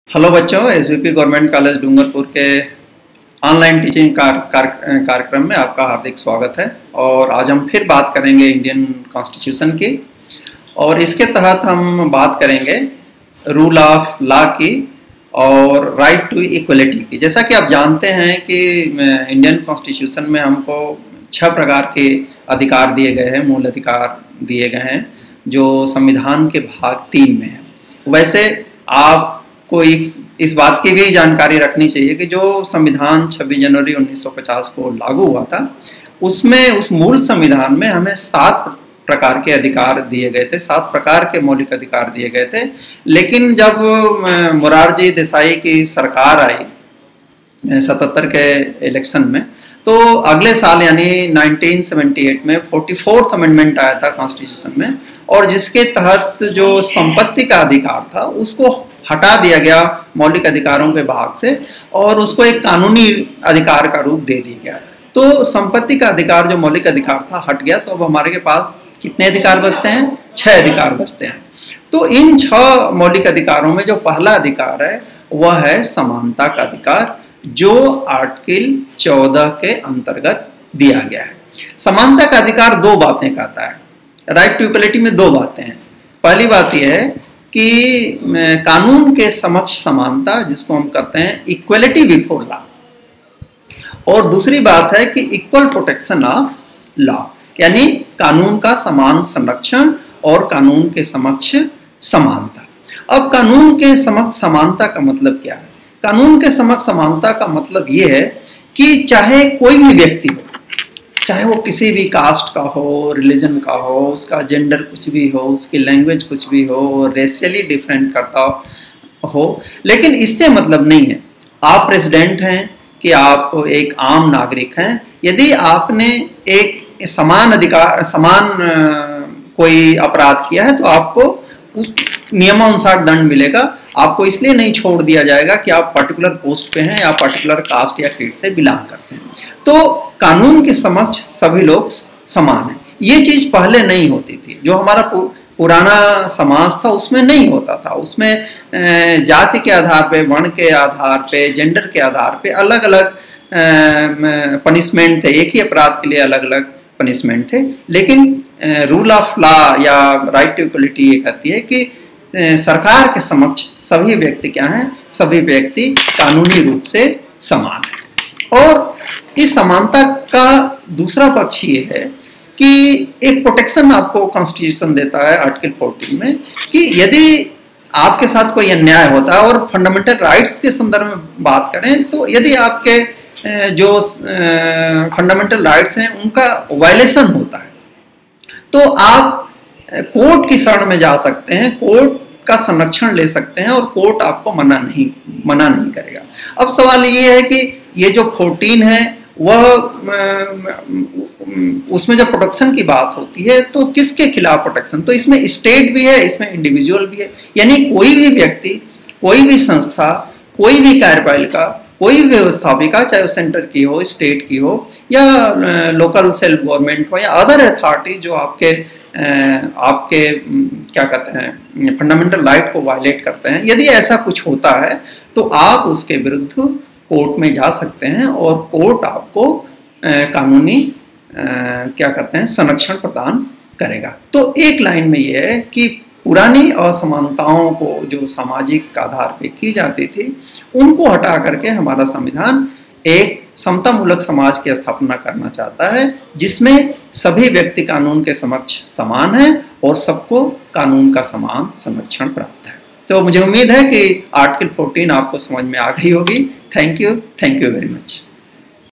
Hello बच्चों, SVP government college Dungarpur के online teaching कार्यक्रम में आपका हार्दिक स्वागत है। और आज हम फिर बात करेंगे इंडियन कॉन्स्टिट्यूशन की, और इसके तहत हम बात करेंगे रूल ऑफ लॉ की और राइट टू इक्वलिटी की। जैसा कि आप जानते हैं कि इंडियन कॉन्स्टिट्यूशन में हमको 6 प्रकार के अधिकार दिए गए हैं, मूल अधिकार दिए गए हैं, जो संविधान के भाग 3 में है। वैसे आप को इस बात की भी जानकारी रखनी चाहिए कि जो संविधान 26 जनवरी 1950 को लागू हुआ था, उसमें उस मूल संविधान में हमें 7 प्रकार के अधिकार दिए गए थे, 7 प्रकार के मौलिक अधिकार दिए गए थे। लेकिन जब मोरारजी देसाई की सरकार आई 77 के इलेक्शन में, तो अगले साल यानी 1978 में 44th अमेंडमेंट आया था कॉन्स्टिट्यूशन में, और जिसके तहत जो संपत्ति का अधिकार था उसको हटा दिया गया मौलिक अधिकारों के भाग से और उसको एक कानूनी अधिकार का रूप दे दिया गया। तो संपत्ति का अधिकार जो मौलिक अधिकार था हट गया, तो अब हमारे के पास कितने अधिकार बचते हैं? 6 अधिकार बचते हैं। तो इन 6 मौलिक अधिकारों में जो पहला अधिकार है वह है समानता का अधिकार, जो आर्टिकल 14 के अंतर्गत दिया गया है। समानता का अधिकार 2 बातें कहता है। राइट टू इक्वलिटी में 2 बातें हैं। पहली बात यह है कि कानून के समक्ष समानता, जिसको हम कहते हैं इक्वलिटी बिफोर लॉ, और दूसरी बात है कि इक्वल प्रोटेक्शन ऑफ लॉ, यानी कानून का समान संरक्षण और कानून के समक्ष समानता। अब कानून के समक्ष समानता का मतलब क्या है? कानून के समक्ष समानता का मतलब यह है कि चाहे कोई भी व्यक्ति हो, चाहे वो किसी भी कास्ट का हो, रिलीजन का हो, उसका जेंडर कुछ भी हो, उसकी लैंग्वेज कुछ भी हो, रेशियली डिफरेंट करता हो, लेकिन इससे मतलब नहीं है आप प्रेसिडेंट हैं कि आप एक आम नागरिक हैं। यदि आपने एक समान कोई अपराध किया है तो आपको नियमानुसार दंड मिलेगा। आपको इसलिए नहीं छोड़ दिया जाएगा कि आप पर्टिकुलर पोस्ट पे हैं या पर्टिकुलर कास्ट या क्रीड से बिलोंग करते हैं। तो कानून के समक्ष सभी लोग समान हैं। ये चीज पहले नहीं होती थी। जो हमारा पुराना समाज था उसमें नहीं होता था। उसमें जाति के आधार पे, वर्ण के आधार पे, जेंडर के आधार पे अलग अलग पनिशमेंट थे। एक ही अपराध के लिए अलग अलग पनिशमेंट थे। लेकिन रूल ऑफ लॉ या राइट टू इक्वलिटी ये कहती है कि सरकार के समक्ष सभी व्यक्ति क्या हैं? सभी व्यक्ति कानूनी रूप से समान हैं। और इस समानता का दूसरा पक्ष ये है कि एक प्रोटेक्शन आपको कॉन्स्टिट्यूशन देता है आर्टिकल 14 में, कि यदि आपके साथ कोई अन्याय होता है, और फंडामेंटल राइट्स के संदर्भ में बात करें तो यदि आपके जो फंडामेंटल राइट्स हैं उनका वायलेशन होता है, तो आप कोर्ट की शरण में जा सकते हैं, कोर्ट का संरक्षण ले सकते हैं और कोर्ट आपको मना नहीं करेगा। अब सवाल ये है कि ये जो 14 है वह उसमें जब प्रोटेक्शन की बात होती है तो किसके खिलाफ प्रोटेक्शन? तो इसमें स्टेट भी है, इसमें इंडिविजुअल भी है। यानी कोई भी व्यक्ति, कोई भी संस्था, कोई भी कार्यपालिका, कोई भी व्यवस्थापिका, चाहे वो सेंटर की हो, स्टेट की हो, या लोकल सेल्फ गवर्नमेंट हो, या अदर अथॉरिटी जो आपके क्या कहते हैं फंडामेंटल राइट को वायलेट करते हैं, यदि ऐसा कुछ होता है तो आप उसके विरुद्ध कोर्ट में जा सकते हैं और कोर्ट आपको कानूनी क्या कहते हैं संरक्षण प्रदान करेगा। तो एक लाइन में यह है कि पुरानी असमानताओं को जो सामाजिक आधार पे की जाती थी उनको हटा करके हमारा संविधान एक समतामूलक समाज की स्थापना करना चाहता है, जिसमें सभी व्यक्ति कानून के समक्ष समान हैं और सबको कानून का समान संरक्षण प्राप्त है। तो मुझे उम्मीद है कि आर्टिकल 14 आपको समझ में आ गई होगी। Thank you very much.